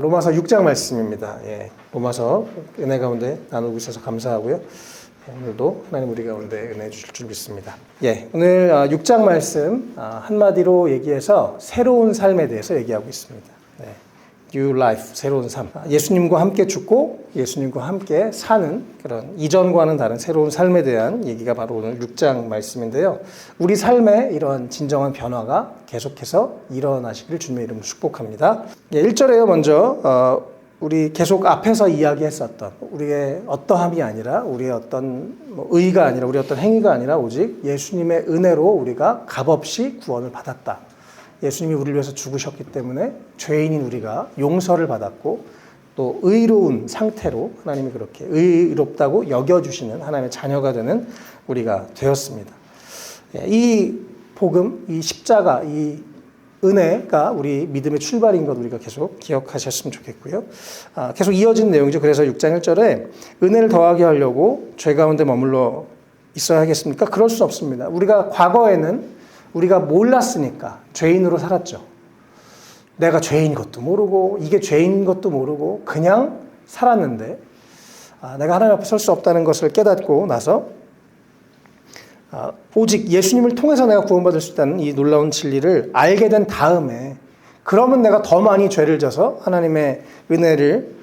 로마서 6장 말씀입니다. 예, 로마서 은혜 가운데 나누고 있어서 감사하고요. 오늘도 하나님 우리 가운데 은혜 주실 줄 믿습니다. 예, 오늘 6장 말씀 한마디로 얘기해서 새로운 삶에 대해서 얘기하고 있습니다. 네, New Life, 새로운 삶. 예수님과 함께 죽고 예수님과 함께 사는 그런 이전과는 다른 새로운 삶에 대한 얘기가 바로 오늘 6장 말씀인데요. 우리 삶에 이런 진정한 변화가 계속해서 일어나시기를 주님의 이름으로 축복합니다. 예, 1절에요. 먼저 우리 계속 앞에서 이야기했었던 우리의 어떠함이 아니라 우리의 어떤 의가 아니라 우리의 어떤 행위가 아니라 오직 예수님의 은혜로 우리가 값없이 구원을 받았다. 예수님이 우리를 위해서 죽으셨기 때문에 죄인인 우리가 용서를 받았고 또 의로운 상태로 하나님이 그렇게 의롭다고 여겨주시는 하나님의 자녀가 되는 우리가 되었습니다. 이 복음, 이 십자가, 이 은혜가 우리 믿음의 출발인 것 우리가 계속 기억하셨으면 좋겠고요. 계속 이어진 내용이죠. 그래서 6장 1절에 은혜를 더하게 하려고 죄 가운데 머물러 있어야 하겠습니까? 그럴 수 없습니다. 우리가 과거에는 우리가 몰랐으니까 죄인으로 살았죠. 내가 죄인 것도 모르고 이게 죄인 것도 모르고 그냥 살았는데 내가 하나님 앞에 설 수 없다는 것을 깨닫고 나서 오직 예수님을 통해서 내가 구원받을 수 있다는 이 놀라운 진리를 알게 된 다음에 그러면 내가 더 많이 죄를 져서 하나님의 은혜를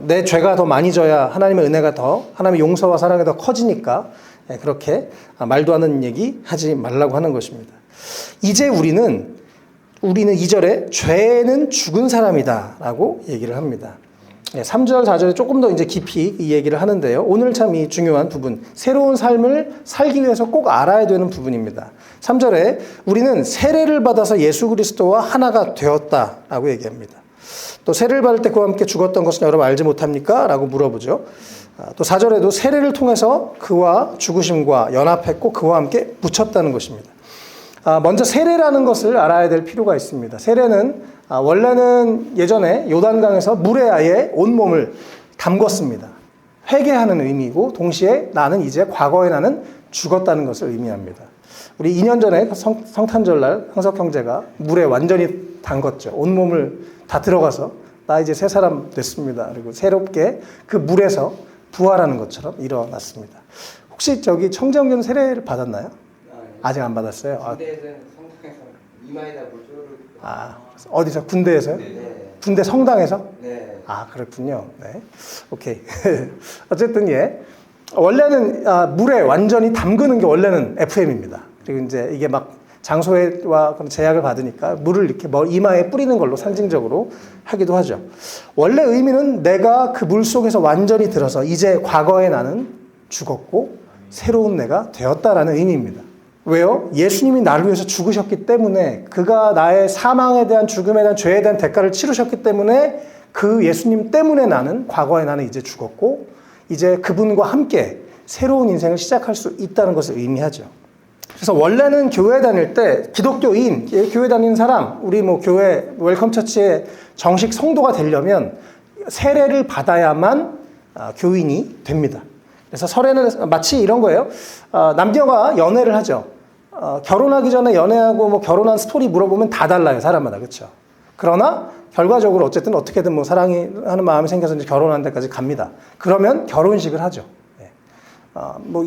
내 죄가 더 많이 져야 하나님의 은혜가 더 하나님의 용서와 사랑이 더 커지니까 그렇게 말도 안 되는 얘기 하지 말라고 하는 것입니다. 이제 우리는 2절에 죄는 죽은 사람이다 라고 얘기를 합니다. 3절, 4절에 조금 더 이제 깊이 이 얘기를 하는데요. 오늘 참 이 중요한 부분, 새로운 삶을 살기 위해서 꼭 알아야 되는 부분입니다. 3절에 우리는 세례를 받아서 예수 그리스도와 하나가 되었다라고 얘기합니다. 또 세례를 받을 때 그와 함께 죽었던 것은 여러분 알지 못합니까? 라고 물어보죠. 또 4절에도 세례를 통해서 그와 죽으심과 연합했고 그와 함께 묻혔다는 것입니다. 먼저 세례라는 것을 알아야 될 필요가 있습니다. 세례는 원래는 예전에 요단강에서 물에 아예 온몸을 담궜습니다. 회개하는 의미이고 동시에 나는 이제 과거에 나는 죽었다는 것을 의미합니다. 우리 2년 전에 성탄절날 황석 형제가 물에 완전히 담궜죠. 온몸을 다 들어가서 나 이제 새 사람 됐습니다. 그리고 새롭게 그 물에서 부활하는 것처럼 일어났습니다. 혹시 저기 청정년 세례를 받았나요? 아직 안 받았어요. 군대에서는 성당에서 이마에다 물조를. 어디서? 군대에서요? 네. 군대 성당에서? 네. 그렇군요. 네. 오케이. 어쨌든 원래는 물에 완전히 담그는 게 원래는 FM입니다. 그리고 이제 이게 막 장소와 그런 제약을 받으니까 물을 이렇게 이마에 뿌리는 걸로 상징적으로 하기도 하죠. 원래 의미는 내가 그 물 속에서 완전히 들어서 이제 과거에 나는 죽었고 새로운 내가 되었다라는 의미입니다. 왜요? 예수님이 나를 위해서 죽으셨기 때문에 그가 나의 사망에 대한 죽음에 대한 죄에 대한 대가를 치르셨기 때문에 그 예수님 때문에 나는 과거에 나는 이제 죽었고 이제 그분과 함께 새로운 인생을 시작할 수 있다는 것을 의미하죠. 그래서 원래는 교회 다닐 때 기독교인, 교회 다니는 사람, 우리 교회 웰컴 처치의 정식 성도가 되려면 세례를 받아야만 교인이 됩니다. 그래서 설에는 마치 이런 거예요. 남녀가 연애를 하죠. 결혼하기 전에 연애하고 결혼한 스토리 물어보면 다 달라요. 사람마다. 그렇죠? 그러나 결과적으로 어쨌든 어떻게든 사랑하는 마음이 생겨서 이제 결혼하는 데까지 갑니다. 그러면 결혼식을 하죠.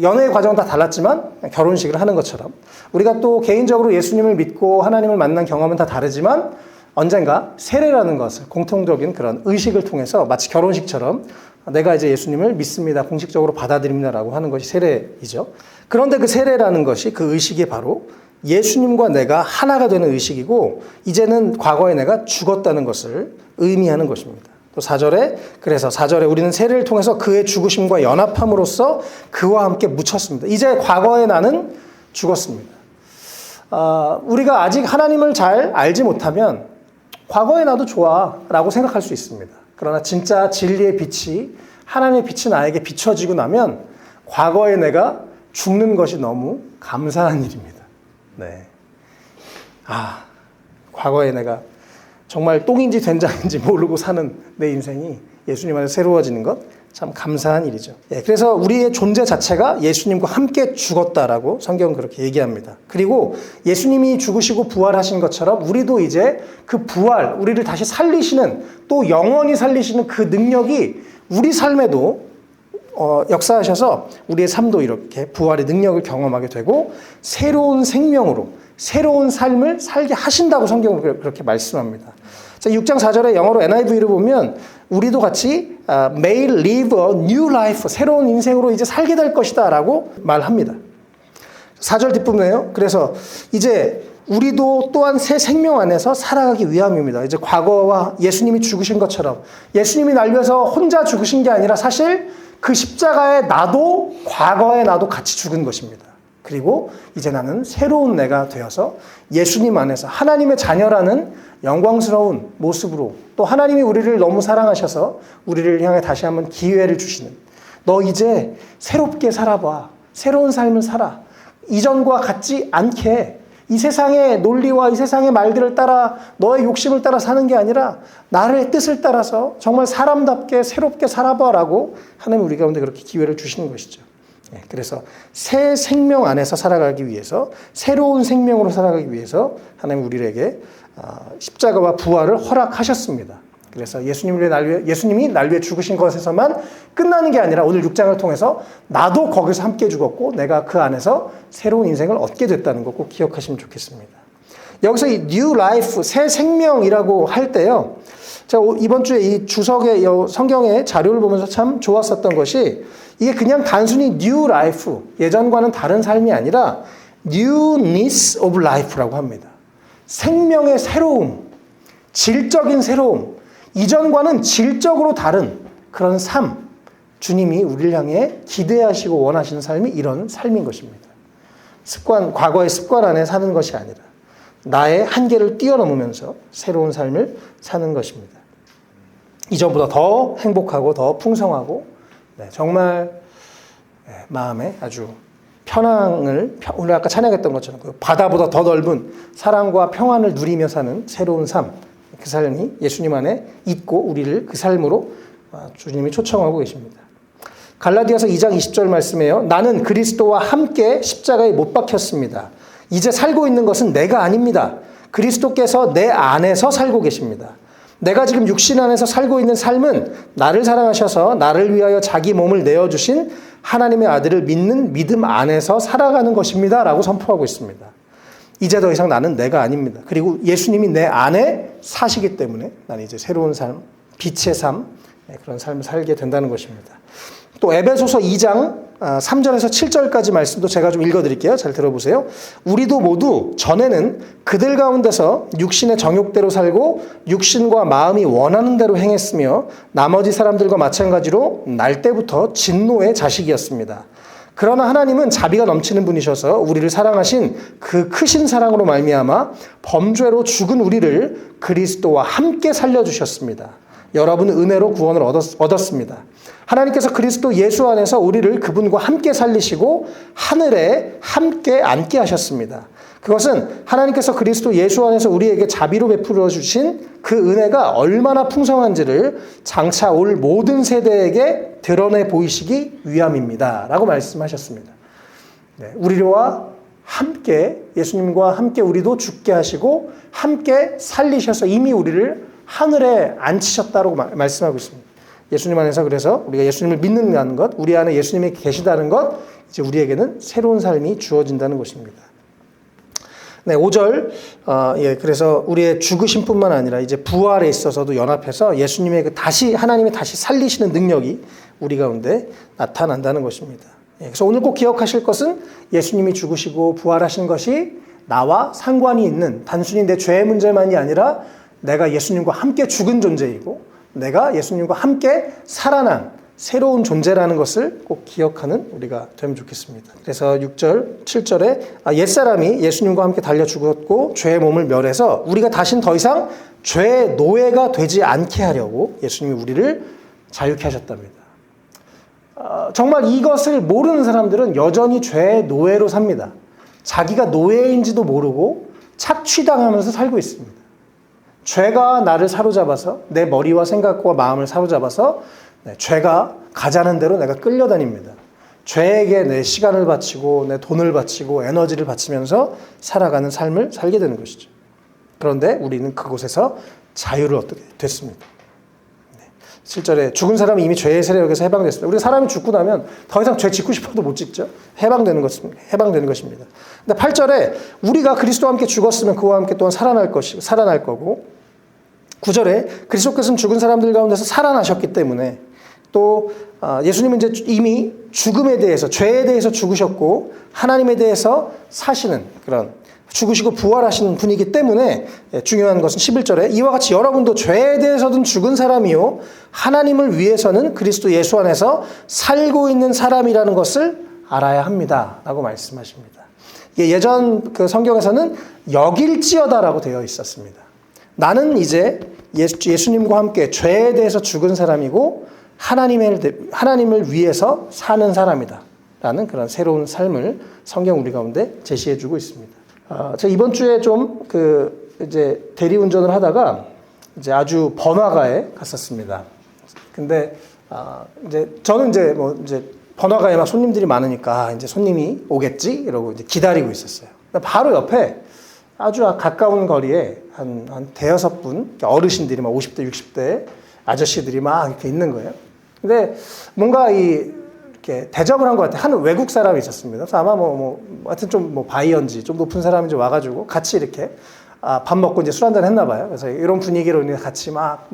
연애의 과정은 다 달랐지만 결혼식을 하는 것처럼 우리가 또 개인적으로 예수님을 믿고 하나님을 만난 경험은 다 다르지만 언젠가 세례라는 것을 공통적인 그런 의식을 통해서 마치 결혼식처럼 내가 이제 예수님을 믿습니다. 공식적으로 받아들입니다라고 하는 것이 세례이죠. 그런데 그 세례라는 것이 그 의식이 바로 예수님과 내가 하나가 되는 의식이고 이제는 과거에 내가 죽었다는 것을 의미하는 것입니다. 또 4절에 그래서 4절에 우리는 세례를 통해서 그의 죽으심과 연합함으로써 그와 함께 묻혔습니다. 이제 과거에 나는 죽었습니다. 우리가 아직 하나님을 잘 알지 못하면 과거에 나도 좋아라고 생각할 수 있습니다. 그러나 진짜 진리의 빛이 하나님의 빛이 나에게 비춰지고 나면 과거에 내가 죽는 것이 너무 감사한 일입니다. 네. 과거에 내가 정말 똥인지 된장인지 모르고 사는 내 인생이 예수님 안에서 새로워지는 것 참 감사한 일이죠. 그래서 우리의 존재 자체가 예수님과 함께 죽었다라고 성경은 그렇게 얘기합니다. 그리고 예수님이 죽으시고 부활하신 것처럼 우리도 이제 그 부활, 우리를 다시 살리시는, 또 영원히 살리시는 그 능력이 우리 삶에도 역사하셔서 우리의 삶도 이렇게 부활의 능력을 경험하게 되고 새로운 생명으로 새로운 삶을 살게 하신다고 성경은 그렇게 말씀합니다. 자, 6장 4절에 영어로 NIV를 보면 우리도 같이 may live a new life, 새로운 인생으로 이제 살게 될 것이다 라고 말합니다. 4절 뒷부분에요. 그래서 이제 우리도 또한 새 생명 안에서 살아가기 위함입니다. 이제 과거와 예수님이 죽으신 것처럼 예수님이 날 위해서 혼자 죽으신 게 아니라 사실 그 십자가에 나도, 과거에 나도 같이 죽은 것입니다. 그리고 이제 나는 새로운 내가 되어서 예수님 안에서 하나님의 자녀라는 영광스러운 모습으로, 또 하나님이 우리를 너무 사랑하셔서 우리를 향해 다시 한번 기회를 주시는, 너 이제 새롭게 살아봐, 새로운 삶을 살아, 이전과 같지 않게 이 세상의 논리와 이 세상의 말들을 따라 너의 욕심을 따라 사는 게 아니라 나의 뜻을 따라서 정말 사람답게 새롭게 살아봐라고 하나님 우리 가운데 그렇게 기회를 주시는 것이죠. 그래서 새 생명 안에서 살아가기 위해서, 새로운 생명으로 살아가기 위해서 하나님 우리에게 십자가와 부활을 허락하셨습니다. 그래서 예수님이 날 위해 죽으신 것에서만 끝나는 게 아니라 오늘 6장을 통해서 나도 거기서 함께 죽었고 내가 그 안에서 새로운 인생을 얻게 됐다는 거 꼭 기억하시면 좋겠습니다. 여기서 이 new life, 새 생명이라고 할 때요, 제가 이번 주에 이 주석의 성경의 자료를 보면서 참 좋았었던 것이, 이게 그냥 단순히 new life, 예전과는 다른 삶이 아니라 newness of life라고 합니다. 생명의 새로움, 질적인 새로움, 이전과는 질적으로 다른 그런 삶, 주님이 우리를 향해 기대하시고 원하시는 삶이 이런 삶인 것입니다. 과거의 습관 안에 사는 것이 아니라 나의 한계를 뛰어넘으면서 새로운 삶을 사는 것입니다. 이전보다 더 행복하고 더 풍성하고 정말 마음에 아주 편안을, 오늘 아까 찬양했던 것처럼 바다보다 더 넓은 사랑과 평안을 누리며 사는 새로운 삶, 그 삶이 예수님 안에 있고 우리를 그 삶으로 주님이 초청하고 계십니다. 갈라디아서 2장 20절 말씀에요. 나는 그리스도와 함께 십자가에 못 박혔습니다. 이제 살고 있는 것은 내가 아닙니다. 그리스도께서 내 안에서 살고 계십니다. 내가 지금 육신 안에서 살고 있는 삶은 나를 사랑하셔서 나를 위하여 자기 몸을 내어주신 하나님의 아들을 믿는 믿음 안에서 살아가는 것입니다. 라고 선포하고 있습니다. 이제 더 이상 나는 내가 아닙니다. 그리고 예수님이 내 안에 사시기 때문에 나는 이제 새로운 삶, 빛의 삶, 그런 삶을 살게 된다는 것입니다. 또 에베소서 2장 3절에서 7절까지 말씀도 제가 좀 읽어드릴게요. 잘 들어보세요. 우리도 모두 전에는 그들 가운데서 육신의 정욕대로 살고 육신과 마음이 원하는 대로 행했으며 나머지 사람들과 마찬가지로 날 때부터 진노의 자식이었습니다. 그러나 하나님은 자비가 넘치는 분이셔서 우리를 사랑하신 그 크신 사랑으로 말미암아 범죄로 죽은 우리를 그리스도와 함께 살려주셨습니다. 여러분은 은혜로 구원을 얻었습니다. 하나님께서 그리스도 예수 안에서 우리를 그분과 함께 살리시고 하늘에 함께 앉게 하셨습니다. 그것은 하나님께서 그리스도 예수 안에서 우리에게 자비로 베풀어 주신 그 은혜가 얼마나 풍성한지를 장차 올 모든 세대에게 드러내 보이시기 위함입니다. 라고 말씀하셨습니다. 우리와 함께, 예수님과 함께 우리도 죽게 하시고 함께 살리셔서 이미 우리를 하늘에 앉히셨다고 말씀하고 있습니다. 예수님 안에서, 그래서 우리가 예수님을 믿는다는 것, 우리 안에 예수님이 계시다는 것, 이제 우리에게는 새로운 삶이 주어진다는 것입니다. 5절, 그래서 우리의 죽으심뿐만 아니라 이제 부활에 있어서도 연합해서 예수님의 하나님이 다시 살리시는 능력이 우리 가운데 나타난다는 것입니다. 그래서 오늘 꼭 기억하실 것은 예수님이 죽으시고 부활하신 것이 나와 상관이 있는, 단순히 내 죄의 문제만이 아니라 내가 예수님과 함께 죽은 존재이고 내가 예수님과 함께 살아난 새로운 존재라는 것을 꼭 기억하는 우리가 되면 좋겠습니다. 그래서 6절, 7절에 옛사람이 예수님과 함께 달려 죽었고 죄의 몸을 멸해서 우리가 다신 더 이상 죄의 노예가 되지 않게 하려고 예수님이 우리를 자유케 하셨답니다. 정말 이것을 모르는 사람들은 여전히 죄의 노예로 삽니다. 자기가 노예인지도 모르고 착취당하면서 살고 있습니다. 죄가 나를 사로잡아서 내 머리와 생각과 마음을 사로잡아서 네, 죄가 가자는 대로 내가 끌려다닙니다. 죄에게 내 시간을 바치고 내 돈을 바치고 에너지를 바치면서 살아가는 삶을 살게 되는 것이죠. 그런데 우리는 그곳에서 자유를 얻게 됐습니다. 7절에 죽은 사람이 이미 죄의 세력에서 해방됐습니다. 우리가 사람이 죽고 나면 더 이상 죄 짓고 싶어도 못 짓죠. 해방되는 것입니다. 근데 8절에 우리가 그리스도와 함께 죽었으면 그와 함께 또한 살아날 거고 9절에 그리스도께서는 죽은 사람들 가운데서 살아나셨기 때문에 또 예수님은 이제 이미 죽음에 대해서 죄에 대해서 죽으셨고 하나님에 대해서 사시는 그런 죽으시고 부활하시는 분이기 때문에 중요한 것은 11절에 이와 같이 여러분도 죄에 대해서는 죽은 사람이요 하나님을 위해서는 그리스도 예수 안에서 살고 있는 사람이라는 것을 알아야 합니다 라고 말씀하십니다. 이게 예전 그 성경에서는 여길지어다라고 되어 있었습니다. 나는 이제 예수님과 함께 죄에 대해서 죽은 사람이고 하나님을 위해서 사는 사람이다 라는 그런 새로운 삶을 성경 우리 가운데 제시해 주고 있습니다. 제가 이번 주에 좀 이제 대리운전을 하다가 이제 아주 번화가에 갔었습니다. 근데 이제 저는 이제 번화가에 막 손님들이 많으니까 이제 손님이 오겠지 이러고 이제 기다리고 있었어요. 바로 옆에 아주 가까운 거리에 한 대여섯 분 어르신들이 막 50대 60대 아저씨들이 막 이렇게 있는 거예요. 근데 뭔가 이렇게 대접을 한 것 같아요. 한 외국 사람이 있었습니다. 그래서 아마 하여튼 좀 바이언지 좀 높은 사람인지 와가지고 같이 이렇게 밥 먹고 이제 술 한잔 했나 봐요. 그래서 이런 분위기로 같이 막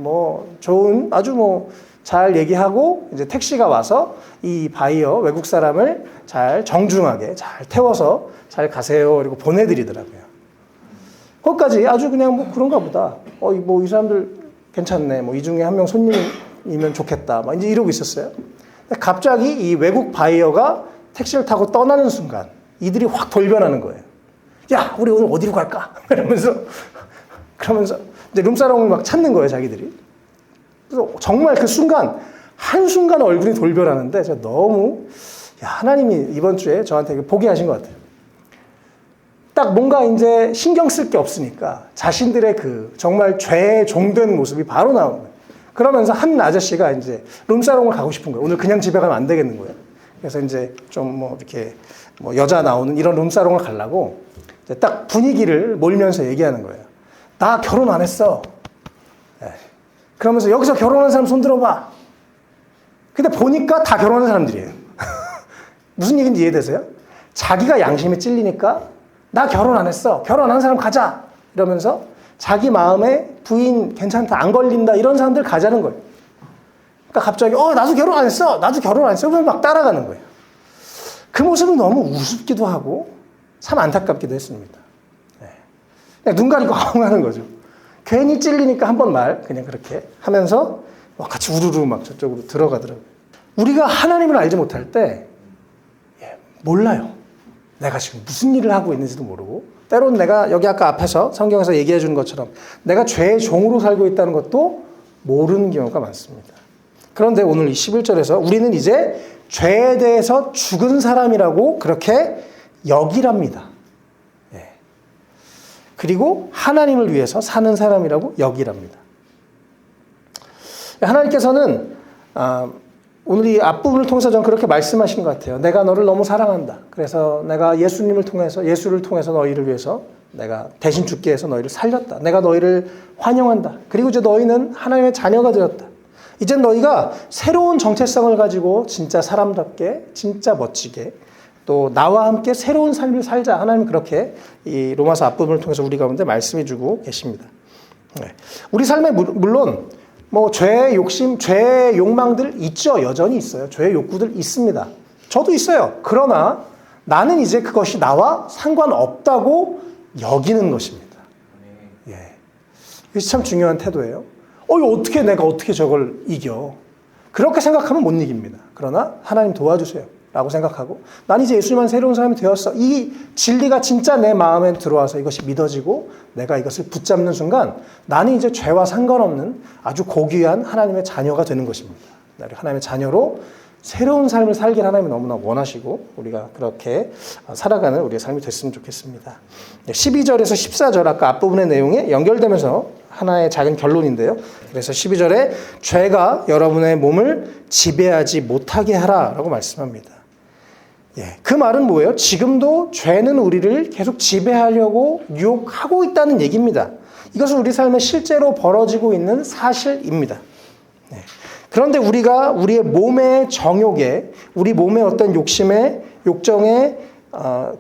좋은 아주 잘 얘기하고 이제 택시가 와서 이 바이어 외국 사람을 잘 정중하게 잘 태워서 잘 가세요. 그리고 보내드리더라고요. 거기까지 아주 그냥 그런가 보다. 이 사람들 괜찮네. 이 중에 한 명 손님이면 좋겠다. 막 이제 이러고 있었어요. 갑자기 이 외국 바이어가 택시를 타고 떠나는 순간 이들이 확 돌변하는 거예요. 야, 우리 오늘 어디로 갈까? 그러면서 이제 룸사롱을 막 찾는 거예요, 자기들이. 그래서 정말 그 순간, 한순간 얼굴이 돌변하는데 제가 너무, 하나님이 이번 주에 저한테 보게 하신 것 같아요. 딱 뭔가 이제 신경 쓸 게 없으니까 자신들의 정말 죄에 종된 모습이 바로 나오는 거예요. 그러면서 한 아저씨가 이제 룸사롱을 가고 싶은 거예요. 오늘 그냥 집에 가면 안 되겠는 거예요. 그래서 이제 좀 이렇게 여자 나오는 이런 룸사롱을 가려고 이제 딱 분위기를 몰면서 얘기하는 거예요. 나 결혼 안 했어. 그러면서 여기서 결혼한 사람 손 들어봐. 근데 보니까 다 결혼한 사람들이에요. 무슨 얘기인지 이해되세요? 자기가 양심에 찔리니까 나 결혼 안 했어. 결혼한 사람 가자. 이러면서 자기 마음에 부인 괜찮다, 안 걸린다 이런 사람들 가자는 거예요. 그러니까 갑자기 나도 결혼 안 했어. 나도 결혼 안 했어. 그러면서 막 따라가는 거예요. 그 모습은 너무 우습기도 하고 참 안타깝기도 했습니다. 그냥 눈 가리고 아웅하는 거죠. 괜히 찔리니까 한 번 그냥 그렇게 하면서 같이 우르르 막 저쪽으로 들어가더라고요. 우리가 하나님을 알지 못할 때 몰라요. 내가 지금 무슨 일을 하고 있는지도 모르고 때로는 내가 여기 아까 앞에서 성경에서 얘기해 주는 것처럼 내가 죄의 종으로 살고 있다는 것도 모르는 경우가 많습니다. 그런데 오늘 이 11절에서 우리는 이제 죄에 대해서 죽은 사람이라고 그렇게 여기랍니다. 그리고 하나님을 위해서 사는 사람이라고 여기랍니다. 하나님께서는 오늘 이 앞부분을 통해서 저는 그렇게 말씀하신 것 같아요. 내가 너를 너무 사랑한다. 그래서 내가 예수를 통해서 너희를 위해서 내가 대신 죽게 해서 너희를 살렸다. 내가 너희를 환영한다. 그리고 이제 너희는 하나님의 자녀가 되었다. 이제 너희가 새로운 정체성을 가지고 진짜 사람답게, 진짜 멋지게 또 나와 함께 새로운 삶을 살자. 하나님은 그렇게 이 로마서 앞부분을 통해서 우리 가운데 말씀해 주고 계십니다. 우리 삶에 물론 죄의 욕심, 죄의 욕망들 있죠. 여전히 있어요. 죄의 욕구들 있습니다. 저도 있어요. 그러나 나는 이제 그것이 나와 상관없다고 여기는 것입니다. 이것이 참 중요한 태도예요. 내가 어떻게 저걸 이겨? 그렇게 생각하면 못 이깁니다. 그러나 하나님 도와주세요. 라고 생각하고 난 이제 예수님만 새로운 사람이 되었어. 이 진리가 진짜 내 마음에 들어와서 이것이 믿어지고 내가 이것을 붙잡는 순간 나는 이제 죄와 상관없는 아주 고귀한 하나님의 자녀가 되는 것입니다. 하나님의 자녀로 새로운 삶을 살길 하나님이 너무나 원하시고 우리가 그렇게 살아가는 우리의 삶이 됐으면 좋겠습니다. 12절에서 14절 아까 앞부분의 내용에 연결되면서 하나의 작은 결론인데요. 그래서 12절에 죄가 여러분의 몸을 지배하지 못하게 하라라고 말씀합니다. 예, 그 말은 뭐예요? 지금도 죄는 우리를 계속 지배하려고 유혹하고 있다는 얘기입니다. 이것은 우리 삶에 실제로 벌어지고 있는 사실입니다. 네. 그런데 우리가 우리의 몸의 정욕에, 우리 몸의 어떤 욕심에, 욕정에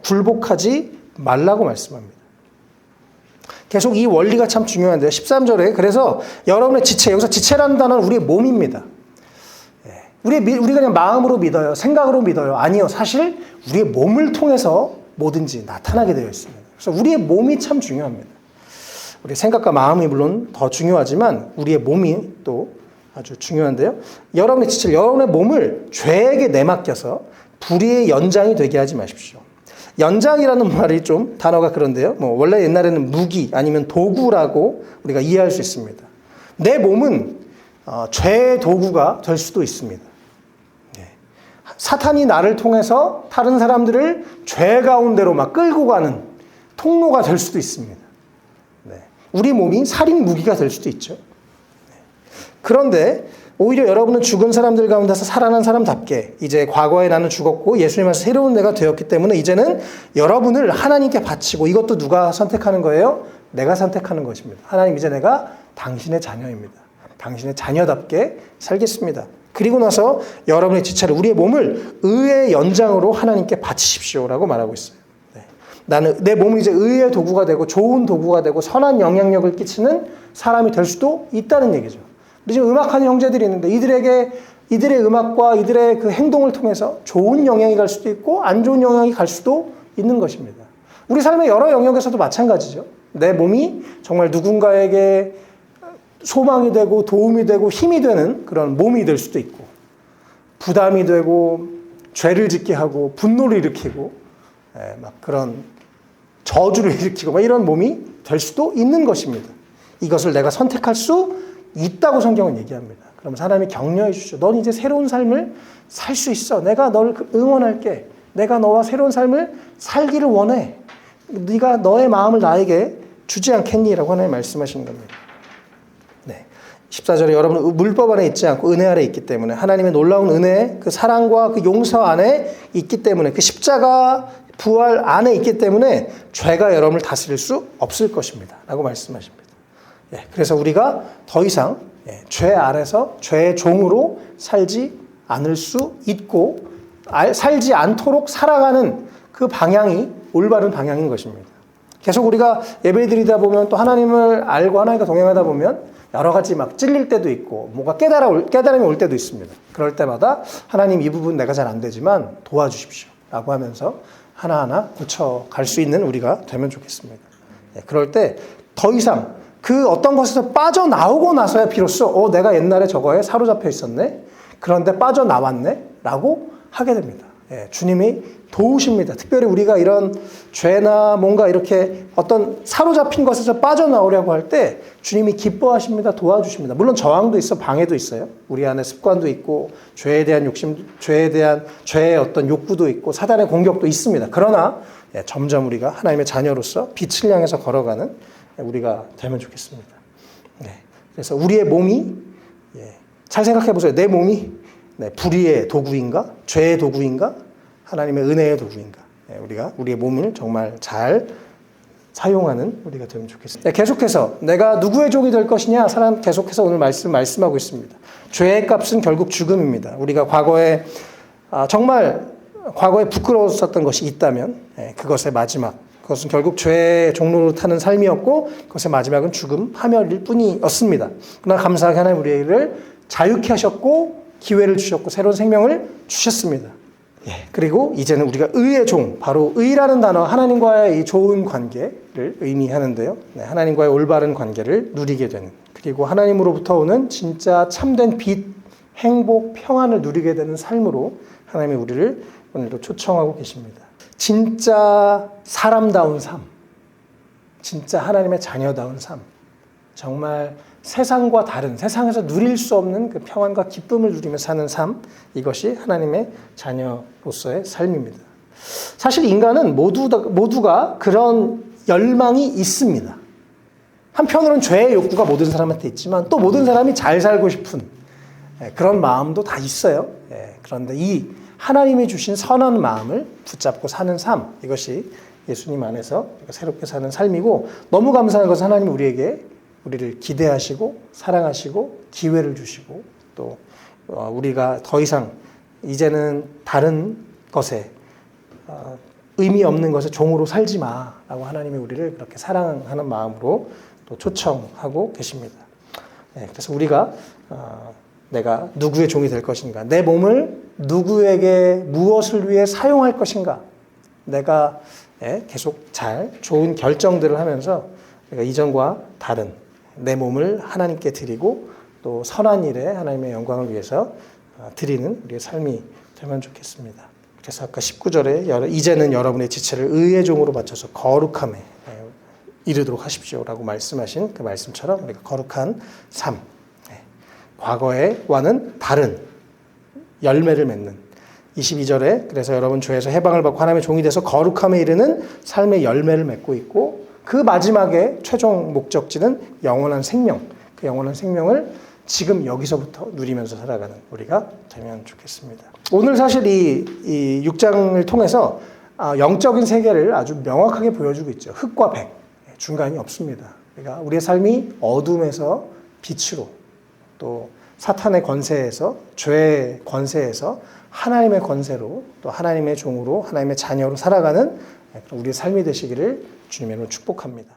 굴복하지 말라고 말씀합니다. 계속 이 원리가 참 중요한데요. 13절에 그래서 여러분의 지체, 여기서 지체라는 단어는 우리의 몸입니다. 우리가 그냥 마음으로 믿어요. 생각으로 믿어요. 아니요. 사실 우리의 몸을 통해서 뭐든지 나타나게 되어 있습니다. 그래서 우리의 몸이 참 중요합니다. 우리의 생각과 마음이 물론 더 중요하지만 우리의 몸이 또 아주 중요한데요. 여러분의 지체를, 여러분의 몸을 죄에게 내맡겨서 불의의 연장이 되게 하지 마십시오. 연장이라는 말이 좀 단어가 그런데요. 원래 옛날에는 무기 아니면 도구라고 우리가 이해할 수 있습니다. 내 몸은 죄의 도구가 될 수도 있습니다. 사탄이 나를 통해서 다른 사람들을 죄 가운데로 막 끌고 가는 통로가 될 수도 있습니다. 우리 몸이 살인 무기가 될 수도 있죠. 그런데 오히려 여러분은 죽은 사람들 가운데서 살아난 사람답게 이제 과거에 나는 죽었고 예수님 안에서 새로운 내가 되었기 때문에 이제는 여러분을 하나님께 바치고, 이것도 누가 선택하는 거예요? 내가 선택하는 것입니다. 하나님, 이제 내가 당신의 자녀입니다. 당신의 자녀답게 살겠습니다. 그리고 나서 여러분의 지체를, 우리의 몸을 의의 연장으로 하나님께 바치십시오라고 말하고 있어요. 나는 내 몸이 이제 의의 도구가 되고 좋은 도구가 되고 선한 영향력을 끼치는 사람이 될 수도 있다는 얘기죠. 우리 지금 음악하는 형제들이 있는데 이들의 음악과 이들의 그 행동을 통해서 좋은 영향이 갈 수도 있고 안 좋은 영향이 갈 수도 있는 것입니다. 우리 삶의 여러 영역에서도 마찬가지죠. 내 몸이 정말 누군가에게 소망이 되고 도움이 되고 힘이 되는 그런 몸이 될 수도 있고, 부담이 되고 죄를 짓게 하고 분노를 일으키고 막 그런 저주를 일으키고 막 이런 몸이 될 수도 있는 것입니다. 이것을 내가 선택할 수 있다고 성경은 얘기합니다. 그럼 사람이 격려해 주죠. 넌 이제 새로운 삶을 살 수 있어. 내가 너를 응원할게. 내가 너와 새로운 삶을 살기를 원해. 네가 너의 마음을 나에게 주지 않겠니? 라고 하나님 말씀하시는 겁니다. 14절에 여러분은 물법 안에 있지 않고 은혜 아래 있기 때문에, 하나님의 놀라운 은혜, 그 사랑과 그 용서 안에 있기 때문에, 그 십자가 부활 안에 있기 때문에 죄가 여러분을 다스릴 수 없을 것입니다. 라고 말씀하십니다. 그래서 우리가 더 이상 죄 아래서 죄의 종으로 살지 않을 수 있고, 살지 않도록 살아가는 그 방향이 올바른 방향인 것입니다. 계속 우리가 예배드리다 보면 또 하나님을 알고 하나님과 동행하다 보면 여러 가지 막 찔릴 때도 있고 뭔가 깨달음이 올 때도 있습니다. 그럴 때마다 하나님, 이 부분 내가 잘 안 되지만 도와주십시오 라고 하면서 하나하나 고쳐갈 수 있는 우리가 되면 좋겠습니다. 그럴 때 더 이상 그 어떤 것에서 빠져나오고 나서야 비로소 내가 옛날에 저거에 사로잡혀 있었네, 그런데 빠져나왔네 라고 하게 됩니다. 주님이 도우십니다. 특별히 우리가 이런 죄나 뭔가 이렇게 어떤 사로잡힌 것에서 빠져나오려고 할 때 주님이 기뻐하십니다. 도와주십니다. 물론 저항도 있어, 방해도 있어요. 우리 안에 습관도 있고 죄에 대한 욕심, 죄의 어떤 욕구도 있고 사단의 공격도 있습니다. 그러나 점점 우리가 하나님의 자녀로서 빛을 향해서 걸어가는 우리가 되면 좋겠습니다. 그래서 우리의 몸이, 잘 생각해 보세요. 내 몸이 불의의 도구인가? 죄의 도구인가? 하나님의 은혜의 도구인가? 우리가 우리의 몸을 정말 잘 사용하는 우리가 되면 좋겠습니다. 계속해서 내가 누구의 종이 될 것이냐? 사람 계속해서 오늘 말씀하고 있습니다. 죄의 값은 결국 죽음입니다. 우리가 과거에 정말 과거에 부끄러웠었던 것이 있다면 그것의 마지막, 그것은 결국 죄의 종로로 타는 삶이었고 그것의 마지막은 죽음, 파멸일 뿐이었습니다. 그러나 감사하게 하나님 우리를 자유케 하셨고 기회를 주셨고 새로운 생명을 주셨습니다. 그리고 이제는 우리가 의의 종, 바로 의라는 단어, 하나님과의 이 좋은 관계를 의미하는데요. 하나님과의 올바른 관계를 누리게 되는, 그리고 하나님으로부터 오는 진짜 참된 빛, 행복, 평안을 누리게 되는 삶으로 하나님이 우리를 오늘도 초청하고 계십니다. 진짜 사람다운 삶, 진짜 하나님의 자녀다운 삶, 정말 세상과 다른, 세상에서 누릴 수 없는 그 평안과 기쁨을 누리며 사는 삶, 이것이 하나님의 자녀로서의 삶입니다. 사실 인간은 모두가 그런 열망이 있습니다. 한편으로는 죄의 욕구가 모든 사람한테 있지만 또 모든 사람이 잘 살고 싶은 그런 마음도 다 있어요. 그런데 이 하나님이 주신 선한 마음을 붙잡고 사는 삶, 이것이 예수님 안에서 새롭게 사는 삶이고, 너무 감사한 것은 하나님 우리를 기대하시고 사랑하시고 기회를 주시고, 또 우리가 더 이상 이제는 다른 것에 의미 없는 것에 종으로 살지 마라고 하나님이 우리를 그렇게 사랑하는 마음으로 또 초청하고 계십니다. 그래서 우리가 내가 누구의 종이 될 것인가, 내 몸을 누구에게 무엇을 위해 사용할 것인가, 내가 계속 좋은 결정들을 하면서 내가 이전과 다른 내 몸을 하나님께 드리고 또 선한 일에 하나님의 영광을 위해서 드리는 우리의 삶이 되면 좋겠습니다. 그래서 아까 19절에 이제는 여러분의 지체를 의의 종으로 바쳐서 거룩함에 이르도록 하십시오라고 말씀하신 그 말씀처럼 우리가 거룩한 삶, 과거와는 다른 열매를 맺는 22절에 그래서 여러분 죄에서 해방을 받고 하나님의 종이 돼서 거룩함에 이르는 삶의 열매를 맺고 있고, 그 마지막에 최종 목적지는 영원한 생명, 그 영원한 생명을 지금 여기서부터 누리면서 살아가는 우리가 되면 좋겠습니다. 오늘 사실 이 6장을 통해서 영적인 세계를 아주 명확하게 보여주고 있죠. 흑과 백, 중간이 없습니다. 그러니까 우리의 삶이 어둠에서 빛으로, 또 사탄의 권세에서, 죄의 권세에서 하나님의 권세로, 또 하나님의 종으로, 하나님의 자녀로 살아가는 우리의 삶이 되시기를 주님의 이름으로 축복합니다.